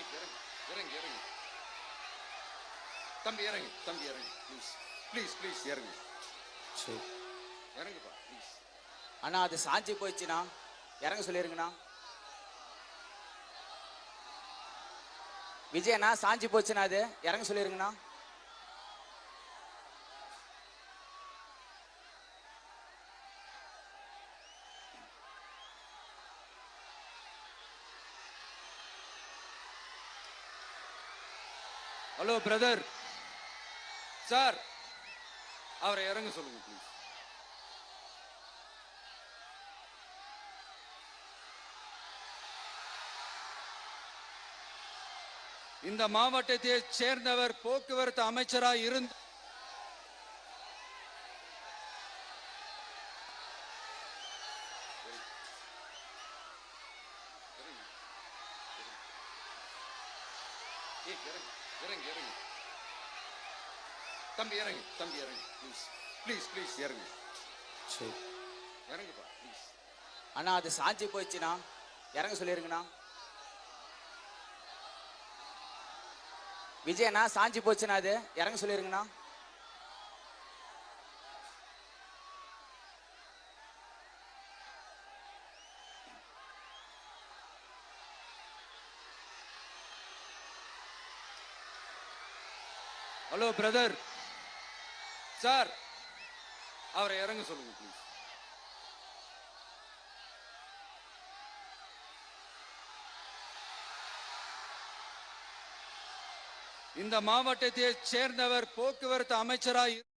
இறங்கு இறங்கு இறங்கு தம்பி, இறங்கு தம்பி, இறங்கு ப்ளீஸ் ப்ளீஸ் ப்ளீஸ் இறங்கு. சரி இறங்குப்பா ப்ளீஸ். அண்ணா அது சாஞ்சி போயிடுச்சுண்ணா, இறங்க சொல்லிருங்கண்ணா. விஜயண்ணா சாஞ்சி போச்சுண்ணா, அது இறங்க சொல்லிருங்கண்ணா. ஹலோ பிரதர், சார் அவரை இறங்க சொல்லுங்க ப்ளீஸ். இந்த மாவட்டத்தை சேர்ந்தவர் போக்குவரத்து அமைச்சராக இருந்து இறங்கு இறங்கு தம்பி, இறங்கு தம்பி, இறங்கு ப்ளீஸ் ப்ளீஸ் ப்ளீஸ் இறங்கு. சரி இறங்குப்பா ப்ளீஸ். அண்ணா அது சாஞ்சி போயிடுச்சுண்ணா, இறங்க சொல்லிருங்கண்ணா. விஜயண்ணா சாஞ்சி போச்சுண்ணா, அது இறங்க சொல்லிருங்கண்ணா. ஹலோ பிரதர், சார் அவரை இறங்க சொல்லுங்க ப்ளீஸ். இந்த மாவட்டத்தை சேர்ந்தவர் போக்குவரத்து அமைச்சராக